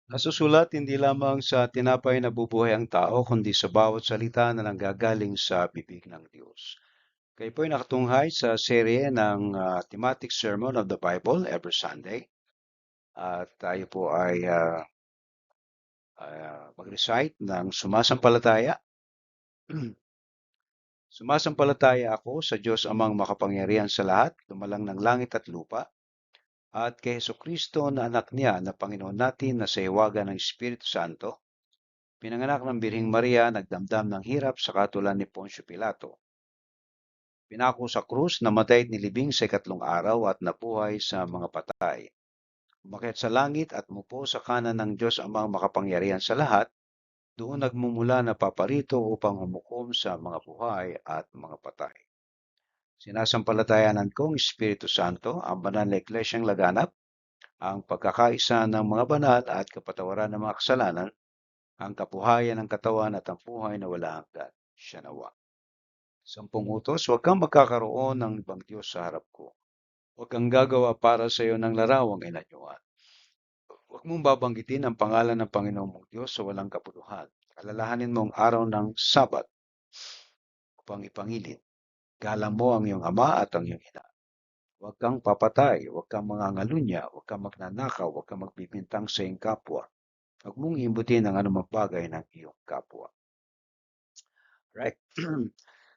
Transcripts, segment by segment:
Nasusulat hindi lamang sa tinapay na bubuhay ang tao, kundi sa bawat salita na nanggagaling sa bibig ng Diyos. Kayo po ay nakatunghay sa serye ng thematic sermon of the Bible every Sunday. At tayo po ay mag-recite ng sumasampalataya. Sumasampalataya ako sa Diyos amang makapangyarihan sa lahat, lumalang ng langit at lupa, at kay Kristo na anak niya na Panginoon natin na sa hiwaga ng Espiritu Santo, pinanganak ng Birhing Maria, nagdamdam ng hirap sa katulad ni Poncio Pilato. Pinako sa krus, namatay at nilibing sa ikatlong araw at nabuhay sa mga patay. Umakyat sa langit at mupo sa kanan ng Diyos amang makapangyarihan sa lahat, doon nagmumula na paparito upang humukom sa mga buhay at mga patay. Sinasampalatayanan kong Espiritu Santo, ang banal na iglesyang laganap, ang pagkakaisa ng mga banal at kapatawaran ng mga kasalanan, ang kabuhayan ng katawan at ang buhay na wala hanggan. Siya nawa. 10 utos, huwag kang magkakaroon ng ibang Diyos sa harap ko. Huwag kang gagawa para sa iyo ng larawang inanyuan. Huwag mong babanggitin ang pangalan ng Panginoong mong Diyos sa walang kapuluhan. Alalahanin mo ang araw ng Sabat upang ipangilin. Galang mo ang iyong ama at ang iyong ina. Huwag kang papatay, huwag kang mangangalunya, huwag kang magnanakaw, huwag kang magbibintang sa iyong kapwa. Huwag mong imbutin ang anumang bagay ng iyong kapwa. Right?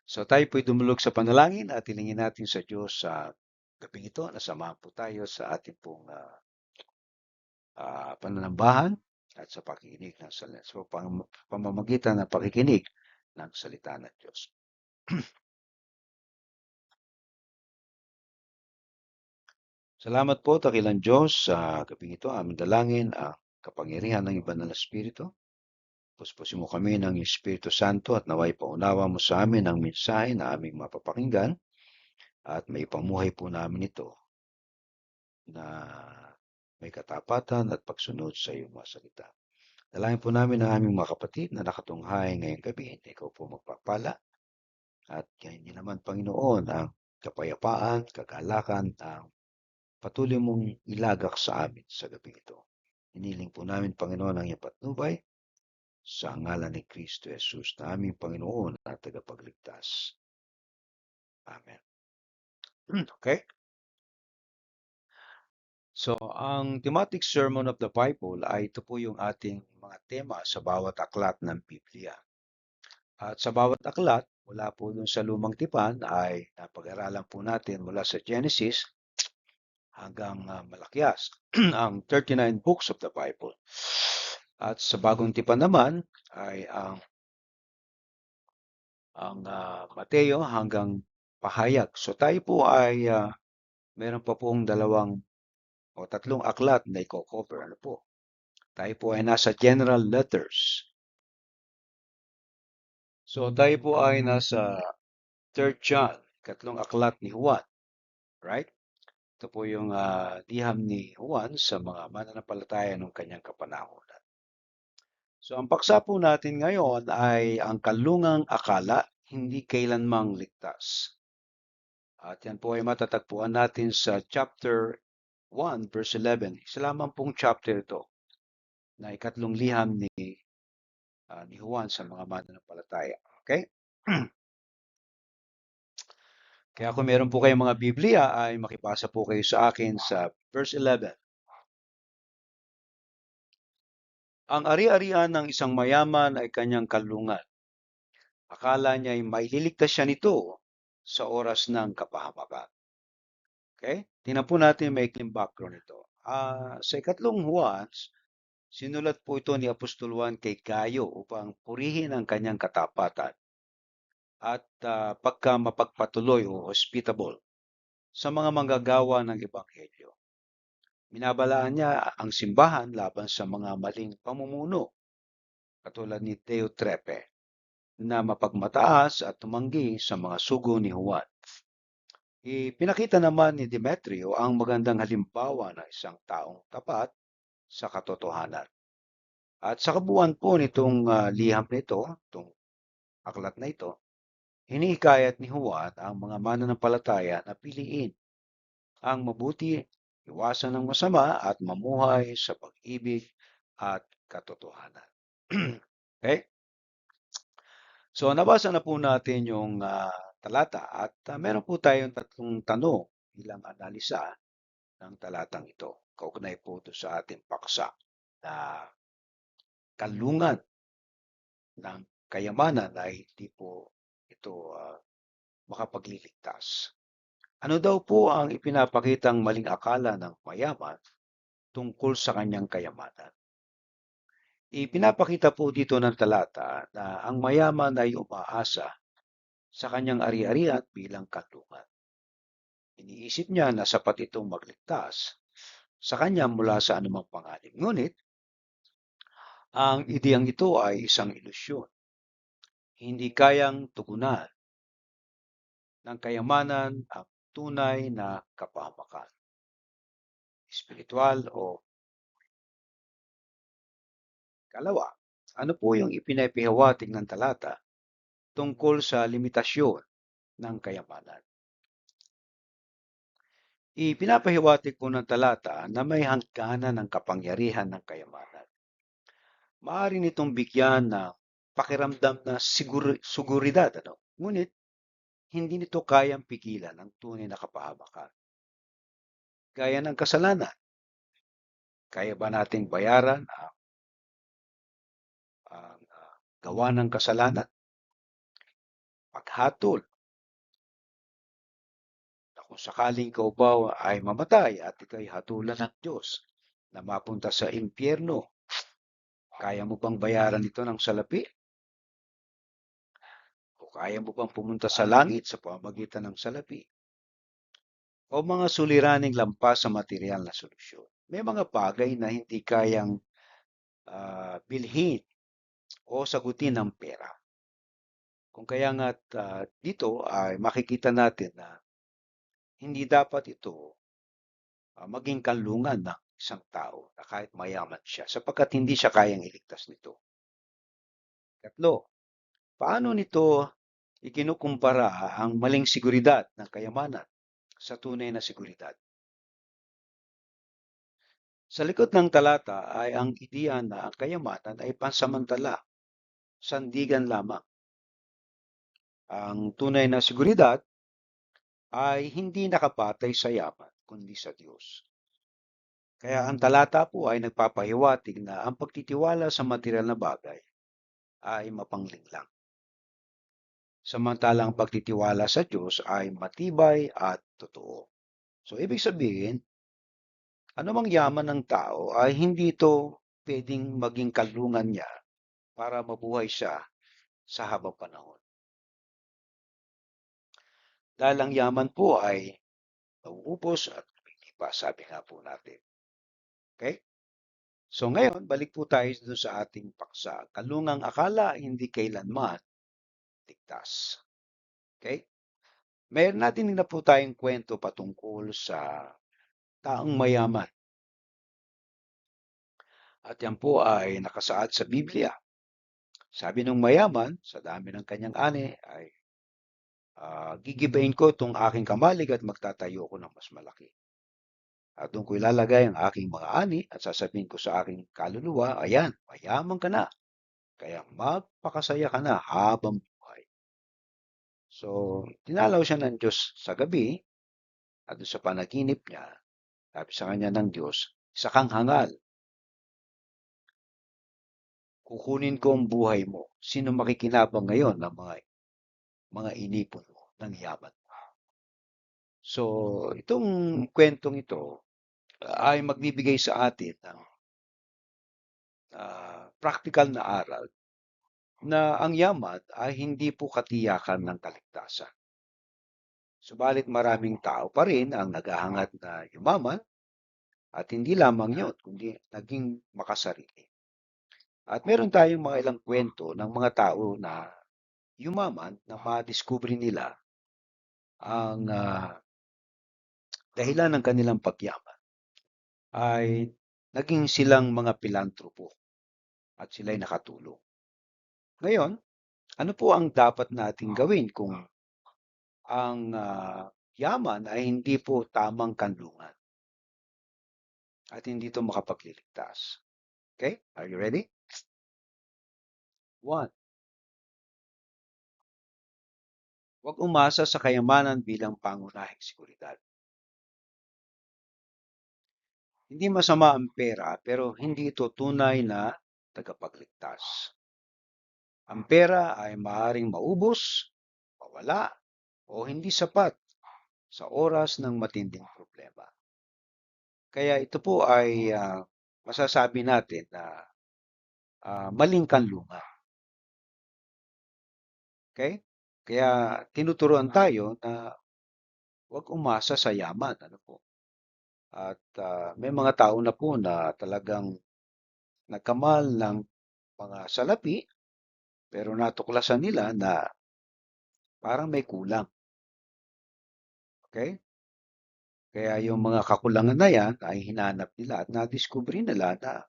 So tayo po'y dumulog sa panalangin at hilingin natin sa Diyos sa gabing ito na samahan po tayo sa ating pong pananambahan at sa pakikinig ng salita. So pamamagitan ng pakikinig ng salita ng Diyos. Salamat po, dakilang Diyos, sa gabing ito. Aming dalangin ang kapangyarihan ng Banal na Espiritu. Puspusin mo kami ng Espiritu Santo at naway paunawa mo sa amin ang mensahe na aming mapapakinggan at may pamuhay po namin ito na may katapatan at pagsunod sa iyong mga salita. Dalangin po namin ang aming mga kapatid na nakatunghay ngayong gabi. Ikaw po magpapala at hindi naman, Panginoon, ang kapayapaan, kagalakan, ang patuloy mong ilagak sa amin sa gabi ito. Hiniling po namin, Panginoon, ang iyong patnubay sa ngalan ni Kristo Jesus na aming Panginoon at tagapagligtas. Amen. Okay? So, ang thematic sermon of the Bible ay ito po yung ating mga tema sa bawat aklat ng Biblia. At sa bawat aklat, mula po dun sa lumang tipan ay napag-aralan po natin mula sa Genesis hanggang Malakias, ang 39 books of the Bible. At sa bagong tipan naman ay ang Mateo hanggang Pahayag. So tayo po ay meron pa pong dalawang o tatlong aklat na i-cover. Ano po? Tayo po ay nasa general letters. So tayo po ay nasa 3 John, katlong aklat ni Juan. Right? Ito po yung liham ni Juan sa mga mananampalataya ng kanyang kapanahonan. So ang paksa po natin ngayon ay ang kalungang akala, hindi kailanmang ligtas. At yan po ay matatagpuan natin sa chapter 1 verse 11. Isa lamang pong chapter ito na ikatlong liham ni Juan sa mga mananampalataya. Okay? Kaya kung meron po kayong mga Biblia ay makipasa po kayo sa akin sa verse 11. Ang ari-arian ng isang mayaman ay kanyang kalungan. Akala niya ay maililigtas siya nito sa oras ng kapahamakan. Okay? Tingnan po natin may maikling background nito. Sa ikatlong Juan, sinulat po ito ni Apostol Juan kay Gayo upang purihin ang kanyang katapatan at pagka mapagpatuloy o hospitable sa mga manggagawa ng Ebanghelyo. Binabalaan niya ang simbahan laban sa mga maling pamumuno katulad ni Teotrepe na mapagmataas at tumanggi sa mga sugo ni Juan. Ipinakita naman ni Demetrio ang magandang halimbawa ng isang taong tapat sa katotohanan. At sa kabuuan po nitong liham nito, itong aklat na ito, hinihikayat ni Juan ang mga mananampalataya na piliin ang mabuti, iwasan ng masama at mamuhay sa pag-ibig at katotohanan. Okay? So nabasa na po natin yung talata at meron po tayong tatlong tanong bilang analisa ng talatang ito. Kaugnay po ito sa ating paksa na kalungan ng kayamanan ay hindi po ito makapagliligtas. Ano daw po ang ipinapakitang maling akala ng mayaman tungkol sa kanyang kayamanan? Ipinapakita po dito ng talata na ang mayaman ay umaasa sa kanyang ari-arian bilang kanlungan. Iniisip niya na sapat itong magligtas sa kanya mula sa anumang panganib. Ngunit, ang ideyang ito ay isang ilusyon. Hindi kayang tugunan ng kayamanan ang tunay na kapahamakan, espiritual o kalawa. Ano po yung ipinapihawatig ng talata tungkol sa limitasyon ng kayamanan? Ipinapahiwatig po ng talata na may hangganan ng kapangyarihan ng kayamanan. Maaari nitong bigyan ng pakiramdam na seguridad, ngunit hindi nito kayang pigilan ang tunay na kapahamakan. Gaya ng kasalanan, kaya ba nating bayaran ang gawa ng kasalanan? Paghatol, na kung sakaling ikaw ba ay mamatay at ikay hatulan ng Diyos na mapunta sa impyerno, kaya mo bang bayaran ito ng salapi? O kaya mo bang pumunta sa langit sa pamamagitan ng salapi? O mga suliraning lampas sa material na solusyon? May mga bagay na hindi kayang bilhin o sagutin ng pera. Kung kaya nga dito ay makikita natin na hindi dapat ito maging kanlungan ng isang tao na kahit mayaman siya sapagkat hindi siya kayang iligtas nito. Katlo, paano nito ikinukumpara ang maling seguridad ng kayamanan sa tunay na seguridad? Sa likod ng talata ay ang ideya na ang kayamanan ay pansamantala, sandigan lamang. Ang tunay na seguridad ay hindi nakapatay sa yaman, kundi sa Diyos. Kaya ang talata po ay nagpapahiwatig na ang pagtitiwala sa material na bagay ay mapanglinglang. Samantalang pagtitiwala sa Diyos ay matibay at totoo. So, ibig sabihin, anumang yaman ng tao ay hindi ito pwedeng maging kalungan niya para mabuhay siya sa habang panahon. Dahil ang yaman po ay nauubos at lumilipas, sabi nga po natin. Okay? So ngayon, balik po tayo doon sa ating paksa. Kalungang akala, hindi kailanman ligtas. Okay? Mayroon natin na po tayong kwento patungkol sa taong mayaman. At yan po ay nakasaad sa Biblia. Sabi ng mayaman, sa dami ng kanyang ani, ay gigibain ko itong aking kamalig at magtatayo ko ng mas malaki. At doon ko ilalagay ang aking mga ani at sasabihin ko sa aking kaluluwa, ayan, mayaman ka na. Kaya magpakasaya ka na habang buhay. So, tinalaw siya ng Diyos sa gabi at sa panaginip niya, sabi sa kanya ng Diyos, isa kang hangal. Kukunin ko ang buhay mo. Sino makikinabang ngayon ng mga inipon mo ng yaman mo? So, itong kwentong ito ay magbibigay sa atin ng practical na aral na ang yaman ay hindi po katiyakan ng kaligtasan. Subalit maraming tao pa rin ang naghahangad na yumaman at hindi lamang yun, kundi naging makasarili. At meron tayong mga ilang kwento ng mga tao na yumaman na madiskubre nila ang dahilan ng kanilang pagyaman ay naging silang mga pilantropo at sila'y nakatulong. Ngayon, ano po ang dapat nating gawin kung ang yaman ay hindi po tamang kanlungan at hindi ito makapagliligtas? Okay? Are you ready? 1. Huwag umasa sa kayamanan bilang pangunahing seguridad. Hindi masama ang pera pero hindi ito tunay na tagapagligtas. Ang pera ay maaaring maubos, mawala, o hindi sapat sa oras ng matinding problema. Kaya ito po ay masasabi natin na maling kanlungan. Okay? Kaya tinuturuan tayo na huwag umasa sa yaman. Ano po? At may mga tao na po na talagang nagkamal ng mga salapi pero natuklasan nila na parang may kulang. Okay? Kaya yung mga kakulangan na yan ay hinanap nila at nadiskubre nila na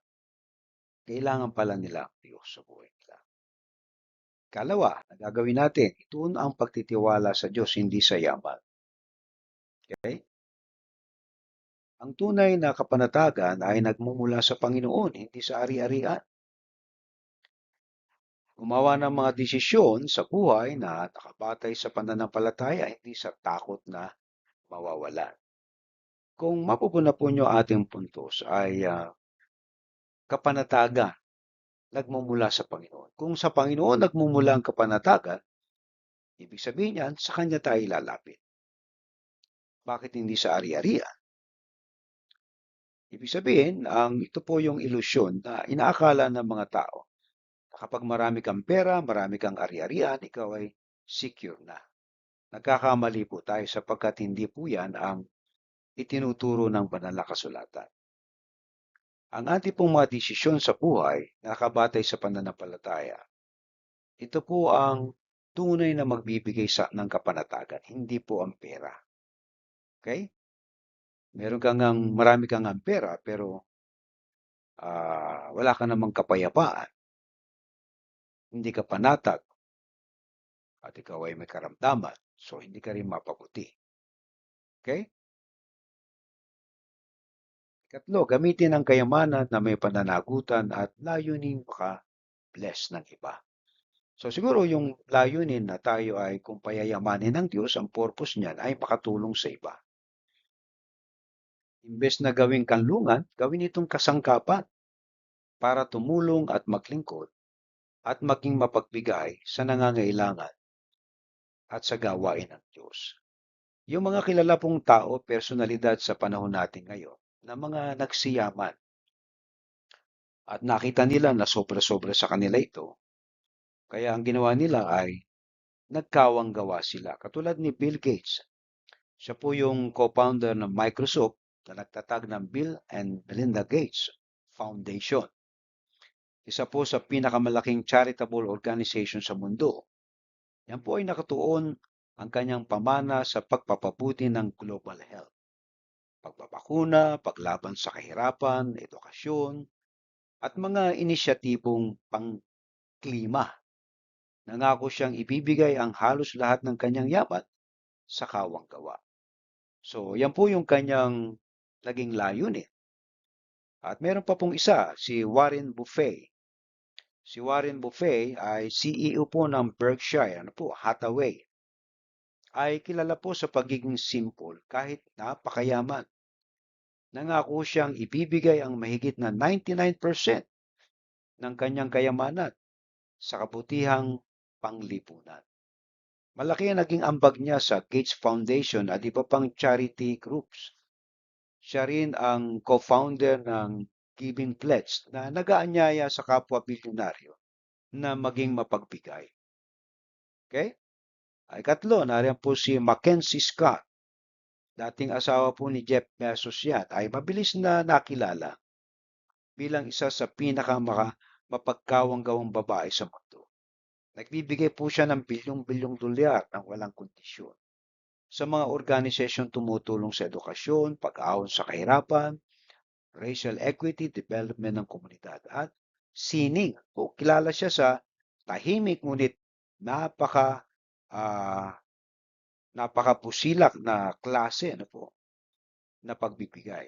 kailangan pala nila ang Diyos sa buhay nila. Kalawa, na gagawin natin, ituon ang pagtitiwala sa Diyos, hindi sa yaman. Okay? Ang tunay na kapanatagan ay nagmumula sa Panginoon, hindi sa ari-arian. Gumawa ng mga desisyon sa buhay na nakabatay sa pananampalataya, hindi sa takot na mawawalan. Kung mapupuna po nyo ating puntos ay kapanatagan nagmumula sa Panginoon. Kung sa Panginoon nagmumula ang kapanatagan, ibig sabihin yan, sa Kanya tayo lalapit. Bakit hindi sa ari-arian? Ibig sabihin, ito po yung ilusyon na inaakala ng mga tao. Kapag marami kang pera, marami kang ari-arian, ikaw ay secure na. Nagkakamali po tayo sapagkat hindi po yan ang itinuturo ng banal na kasulatan. Ang ating pong mga desisyon sa buhay na nakabatay sa pananampalataya, ito po ang tunay na magbibigay ng kapanatagan, hindi po ang pera. Okay? Marami kang pera pero wala ka namang kapayapaan. Hindi ka panatag at ikaw ay may karamdaman. So, hindi ka rin mapabuti. Okay? Ikatlo, gamitin ang kayamanan na may pananagutan at layunin maka-bless ng iba. So, siguro yung layunin na tayo ay kung payayamanin ng Diyos, ang purpose niyan ay makatulong sa iba. Imbes na gawing kanlungan, gawin itong kasangkapan para tumulong at maglingkod at maging mapagbigay sa nangangailangan at sa gawain ng Diyos. Yung mga kilala pong tao, personalidad sa panahon natin ngayon, na mga nagsiyaman at nakita nila na sobra-sobra sa kanila ito, kaya ang ginawa nila ay nagkawang gawa sila. Katulad ni Bill Gates, siya po yung co-founder ng Microsoft na nagtatag ng Bill and Melinda Gates Foundation. Isa po sa pinakamalaking charitable organization sa mundo. Yan po ay nakatuon ang kanyang pamana sa pagpapabuti ng global health. Pagbabakuna, paglaban sa kahirapan, edukasyon, at mga inisyatibong pang-klima. Nangako siyang ibibigay ang halos lahat ng kanyang yaman sa kawang gawa. So, yan po yung kanyang naging layunin. At meron pa pong isa, si Warren Buffett. Si Warren Buffett ay CEO po ng Berkshire Hathaway. Ay kilala po sa pagiging simple kahit napakayaman. Nangako siyang ibibigay ang mahigit na 99% ng kanyang kayamanan sa kabutihang panglipunan. Malaki ang naging ambag niya sa Gates Foundation at iba pang charity groups. Siya rin ang co-founder ng Giving Pledge na nag-aanyaya sa kapwa bilyonaryo na maging mapagbigay. Okay? Ikatlo, nariyan po si Mackenzie Scott. Dating asawa po ni Jeff Bezos yan, ay mabilis na nakilala bilang isa sa mapagkawang-gawang babae sa mundo. Nagbibigay po siya ng bilyong-bilyong dolyar ng walang kondisyon sa mga organisasyon tumutulong sa edukasyon, pag-ahon sa kahirapan, racial equity, development ng komunidad, at sining. O, kilala siya sa tahimik ngunit napakapusilak na klase na pagbibigay.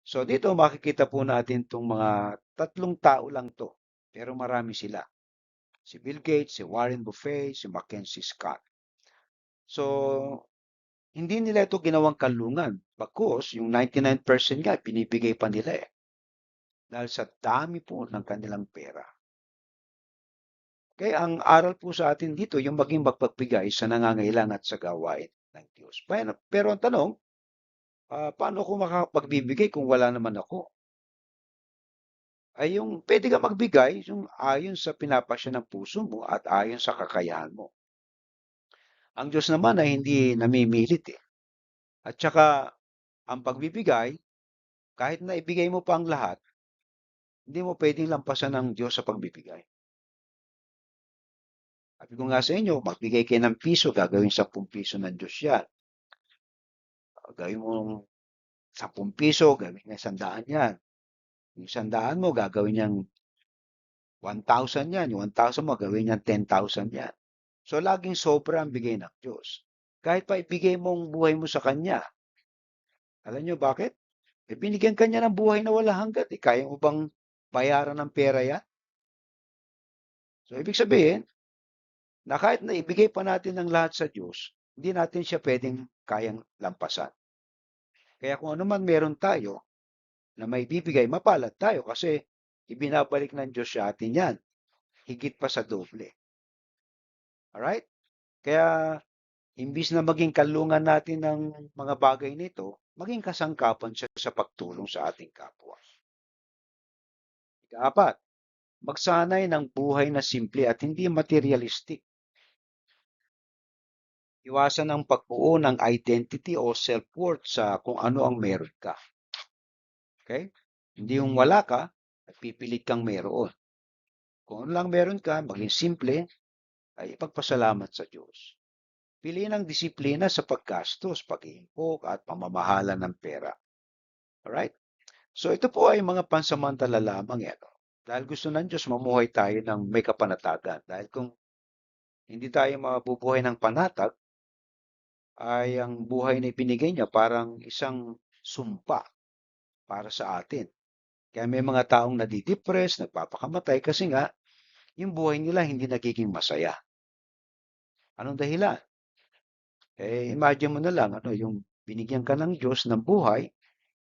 So dito makikita po natin itong mga tatlong tao lang 'to, pero marami sila. Si Bill Gates, si Warren Buffett, si Mackenzie Scott. So, hindi nila ito ginawang kanlungan. Bagkus, yung 99% nga, binibigay pa nila eh. Dahil sa dami po ng kanilang pera. Kaya ang aral po sa atin dito, yung maging magpagbigay sa nangangailangan at sa gawain ng Diyos. Pero ang tanong, paano ako makapagbibigay kung wala naman ako? Ay yung pwede ka magbigay yung ayon sa pinapasya ng puso mo at ayon sa kakayahan mo. Ang Diyos naman ay hindi namimilit eh. At saka ang pagbibigay, kahit na ibigay mo pa ang lahat, hindi mo pwedeng lampasan ng Diyos sa pagbibigay. Sabi ko nga sa inyo, magbigay kayo ng piso, gagawin 10 piso ng Diyos yan. Gawin mo 10 piso, gawin niya 100 yan. Yung 100 mo, gagawin niyang 1,000 yan. Yung 1,000 mo, gawin niyang 10,000 yan. So, laging sobra ang bigay ng Diyos. Kahit pa ibigay mo ang buhay mo sa Kanya. Alam niyo bakit? Binigyan Kanya ng buhay na wala hanggan. Kaya mo bang bayaran ng pera yan? So, ibig sabihin, na kahit na ibigay pa natin ang lahat sa Diyos, hindi natin siya pwedeng kayang lampasan. Kaya kung ano man meron tayo na may bibigay, mapalad tayo kasi ibinabalik ng Diyos sa atin yan. Higit pa sa doble. Alright? Kaya, imbis na maging kalungan natin ng mga bagay nito, maging kasangkapan siya sa pagtulong sa ating kapwa. Ikaapat, magsanay ng buhay na simple at hindi materialistic. Iwasan ang pagbuo ng identity o self-worth sa kung ano ang meron ka. Okay? Hindi yung wala ka at pipilit kang meron. Kung ano lang meron ka, maging simple, ay ipagpasalamat sa Diyos. Piliin ang disiplina sa paggastos, pag-iimpok at pamamahala ng pera. Alright? So ito po ay mga pansamantala lamang yan. Dahil gusto ng Diyos mamuhay tayo ng may kapanatagan. Dahil kung hindi tayo mabubuhay ng panatag, ay ang buhay na ibinigay niya parang isang sumpa para sa atin. Kaya may mga taong nadidepress, nagpapakamatay kasi nga yung buhay nila hindi nagiging masaya. Anong dahilan? Imagine mo na lang, yung binigyan ka ng Diyos ng buhay,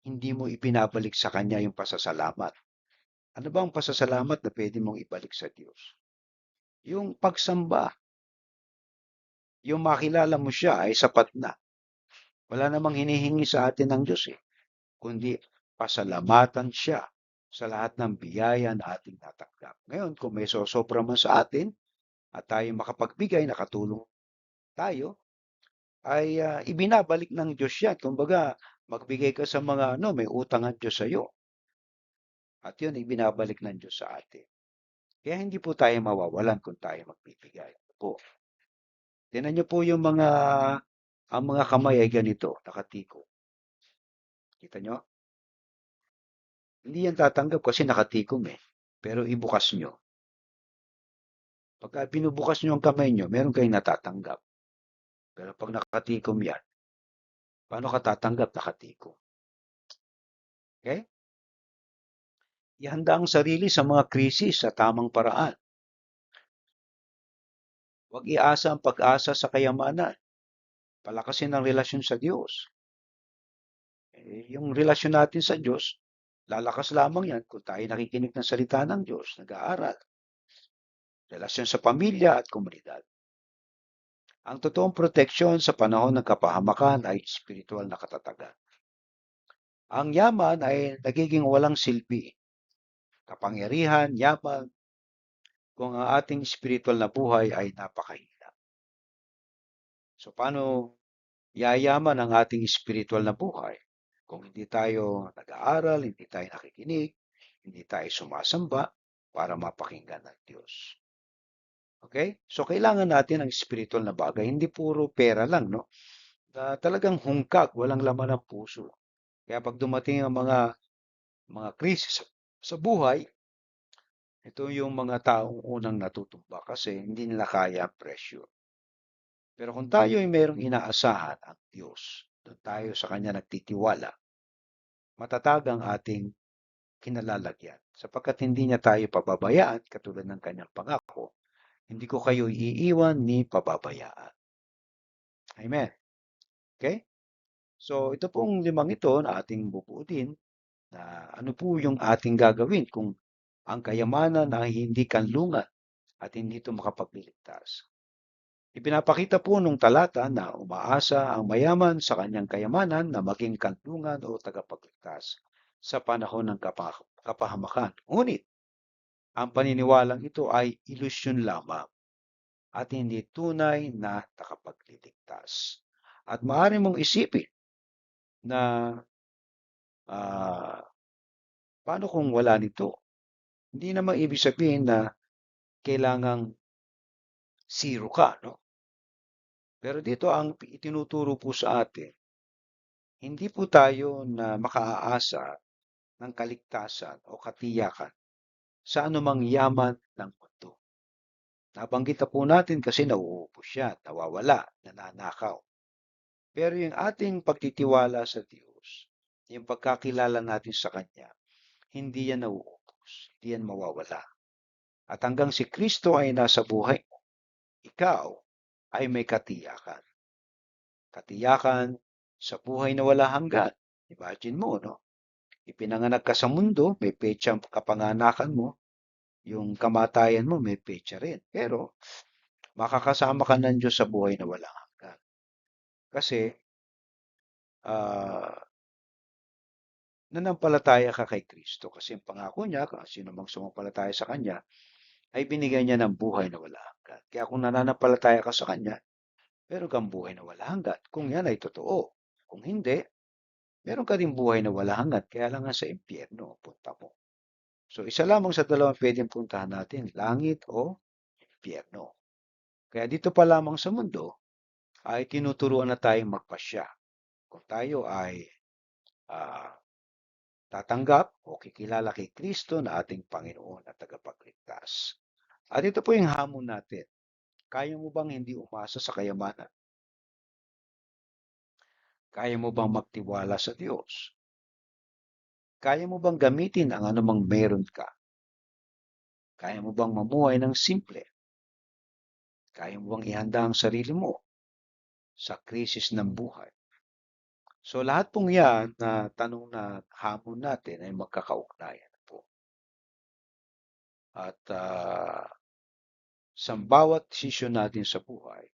hindi mo ipinabalik sa Kanya yung pasasalamat. Ano ba ang pasasalamat na pwede mong ibalik sa Diyos? Yung pagsamba, yung makilala mo siya ay sapat na. Wala namang hinihingi sa atin ng Diyos kundi pasalamatan siya sa lahat ng biyaya na ating natanggap. Ngayon, kung may sosobra man sa atin at tayo makapagbigay, nakatulong tayo, ay ibinabalik ng Diyos yan. Kumbaga, magbigay ka sa mga may utang ang Diyos sa iyo. At yun, ibinabalik ng Diyos sa atin. Kaya hindi po tayo mawawalan kung tayo magbibigay. Po. Tingnan niyo po ang mga kamay ay ganito, nakatiko. Kita nyo? Hindi yan tatanggap kasi nakatikom Pero ibukas nyo. Pagka binubukas nyo ang kamay nyo, meron kayong natatanggap. Pero pag nakatikom yan, paano ka tatanggap nakatikom? Okay? Ihanda ang sarili sa mga krisis sa tamang paraan. Huwag iasa ang pag-asa sa kayamanan. Palakasin ang relasyon sa Diyos. Yung relasyon natin sa Diyos, lalakas lamang yan kung tayo nakikinig ng salita ng Diyos, nag-aaral. Relasyon sa pamilya at komunidad. Ang totoong proteksyon sa panahon ng kapahamakan ay spiritual na katatagan. Ang yaman ay nagiging walang silbi. Kapangyarihan, yaman, kung ang ating spiritual na buhay ay napakahina. So paano yayaman ang ating spiritual na buhay? Kung hindi tayo nag-aaral, hindi tayo nakikinig, hindi tayo sumasamba para mapakinggan ng Diyos. Okay? So kailangan natin ang spiritual na bagay, hindi puro pera lang, no? Talagang hungkag, walang laman ng puso. Kaya pag dumating ang mga krisis sa buhay, ito yung mga taong unang natutumba kasi hindi nila kaya ang pressure. Pero kung tayo ay mayroong inaasahan ang Diyos, doon tayo sa Kanya nagtitiwala, matatag ang ating kinalalagyan. Sapagkat hindi niya tayo pababayaan, katulad ng kanyang pangako, hindi ko kayo iiwan ni pababayaan. Amen. Okay? So, ito pong limang ito na ating bubuutin na ano po yung ating gagawin kung ang kayamanan ay hindi kanlungan at hindi ito makapagliligtas. Ipinapakita po nung talata na umaasa ang mayaman sa kanyang kayamanan na maging kanlungan o tagapagligtas sa panahon ng kapahamakan. Ngunit, ang paniniwalang ito ay ilusyon lamang at hindi tunay na tagapagliligtas. At maaari mong isipin na paano kung wala nito? Hindi naman ibig sabihin na kailangang zero ka, no? Pero dito ang itinuturo po sa atin, hindi po tayo na makaaasa ng kaligtasan o katiyakan sa anumang yaman ng mundo. Nabanggit na po natin kasi nauubos siya, nawawala, nananakaw. Pero yung ating pagtitiwala sa Diyos, yung pagkakilala natin sa Kanya, hindi yan nauubos, hindi yan mawawala. At hanggang si Kristo ay nasa buhay mo, ikaw ay may katiyakan. Katiyakan sa buhay na wala hanggan. Imagine mo, no? Ipinanganak ka sa mundo, may petsa ang kapanganakan mo, yung kamatayan mo may petsa rin. Pero makakasama ka ng Diyos sa buhay na walang hanggan. Kasi uh, nanampalataya ka kay Kristo. Kasi ang pangako niya, kung sino mang sumampalataya sa Kanya, ay binigay niya ng buhay na walang hanggan. Kaya kung nananampalataya ka sa Kanya, meron kang buhay na walang hanggan. Kung yan ay totoo. Kung hindi, meron ka din buhay na walang hanggan. Kaya lang nga sa impyerno, punta mo. So, isa lamang sa dalawang pwedeng puntahan natin, langit o impyerno. Kaya dito pa lamang sa mundo, ay tinuturuan na tayong magpasya. Kung tayo ay ah, tatanggap o kikilala kay Kristo na ating Panginoon at tagapagligtas. At ito po yung hamon natin. Kaya mo bang hindi umasa sa kayamanan? Kaya mo bang magtiwala sa Diyos? Kaya mo bang gamitin ang anumang meron ka? Kaya mo bang mamuhay ng simple? Kaya mo bang ihanda ang sarili mo sa krisis ng buhay? So lahat pong yan na tanong na hamon natin ay magkakaugnayan po. At sa bawat desisyon natin sa buhay,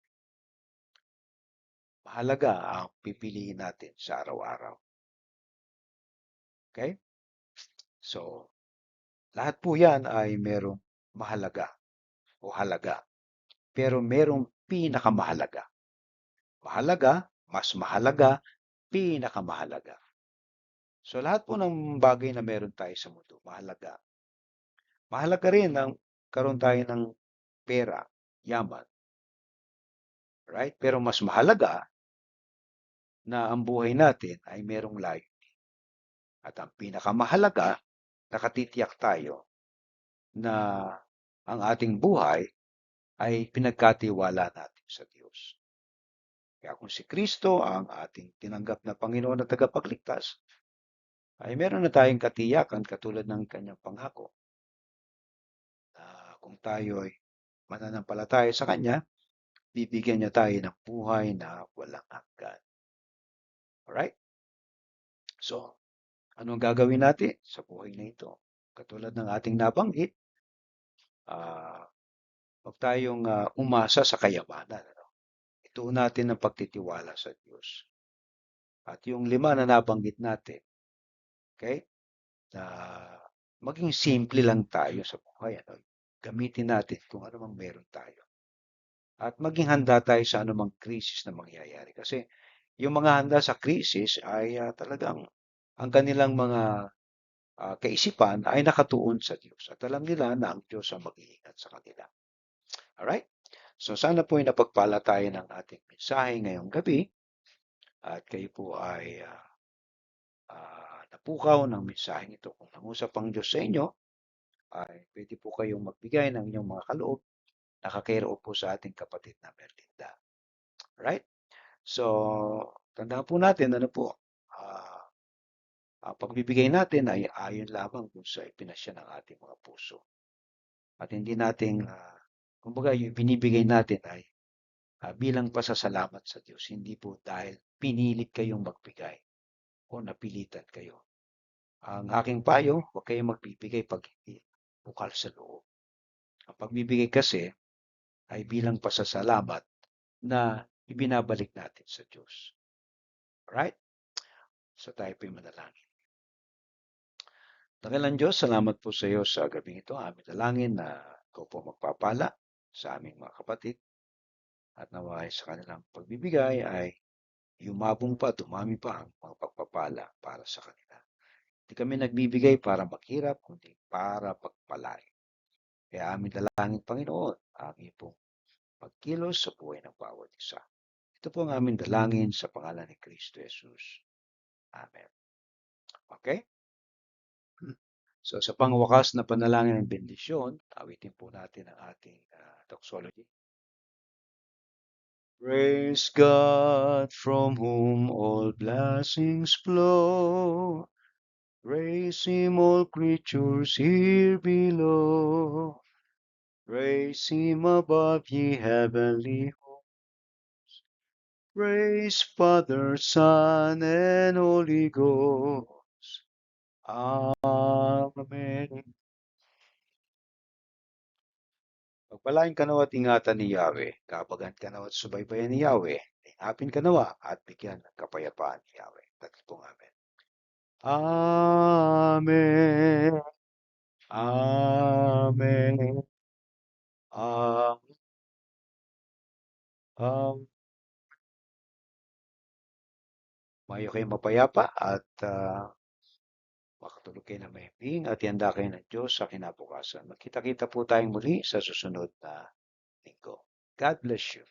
mahalaga ang pipiliin natin sa araw-araw. Okay? So, lahat po yan ay merong mahalaga o halaga. Pero merong pinakamahalaga. Mahalaga, mas mahalaga, pinakamahalaga. So, lahat po ng bagay na meron tayo sa mundo, mahalaga. Mahalaga rin ang karoon tayo ng pera, yaman. Right? Pero mas mahalaga na ang buhay natin ay merong layunin. At ang pinakamahalaga, nakatitiyak tayo na ang ating buhay ay pinagkatiwala natin sa Diyos. Kaya kung si Kristo ang ating tinanggap na Panginoon at tagapagligtas, ay meron na tayong katiyakan katulad ng kanyang pangako na kung tayo ay mananampalataya sa Kanya, bibigyan niya tayo ng buhay na walang hanggan. Alright? So, anong gagawin natin sa buhay na ito? Katulad ng ating nabanggit, ah, huwag tayong umasa sa kayamanan. Ano? Ituon natin ang pagtitiwala sa Diyos. At yung lima na nabanggit natin, okay? Na maging simple lang tayo sa buhay. Ano? Gamitin natin kung ano mang meron tayo. At maging handa tayo sa anumang krisis na mangyayari. Kasi yung mga handa sa krisis ay talagang ang kanilang mga kaisipan ay nakatuon sa Diyos. At alam nila na ang Diyos ang mag-iingat sa kanila. Alright? So sana po ay napagpala tayo ng ating mensahe ngayong gabi at kayo po ay napukaw ng mensaheng ito. Kung nangusap ang Diyos sa inyo, ay pwede po kayong magbigay ng inyong mga kaloob na kakairoon po sa ating kapatid na Merlinda. Alright? So, tandaan po natin, ano po, Ang pagbibigay natin ay ayon lamang kung sa ipinasya ng ating mga puso. At hindi natin, kumbaga yung binibigay natin ay bilang pasasalamat sa Diyos, hindi po dahil pinilit kayong magbigay o napilitan kayo. Ang aking payo, huwag kayong magbibigay pag hindi bukal sa loob. Ang pagbibigay kasi ay bilang pasasalamat na ibinabalik natin sa Diyos. Right? So tayo po'y manalangin. Dakilang Diyos, salamat po sa iyo sa gabing ito. Aming dalangin na ikaw po magpapala sa aming mga kapatid at naway sa kanilang pagbibigay ay yumabong pa, dumami pa ang mga pagpapala para sa kanila. Hindi kami nagbibigay para maghirap, kundi para pagpalain. Kaya aming dalangin, Panginoon, ang iyong pagkilos sa buhay ng bawat isa. Ito po ang aming dalangin sa pangalan ni Kristo Jesus. Amen. Okay? So sa pangwakas na panalangin ng bendisyon, awitin po natin ang ating doxology. Praise God from whom all blessings flow. Praise Him, all creatures here below. Praise Him above, ye heavenly hosts. Praise Father, Son, and Holy Ghost. Amen. Pagpalain ka nawa at ingatan ni Yahweh, kabagan ka nawa at subaybayan ni Yahweh, inapin ka nawa at bigyan ng kapayapaan ni Yahweh. Tatlo pong amen. Amen. Amen. Mayo kayong mapayapa at makatulog kayo ng mahimbing at ihanda kayo ng Diyos sa kinabukasan. Magkita-kita po tayong muli sa susunod na linggo. God bless you.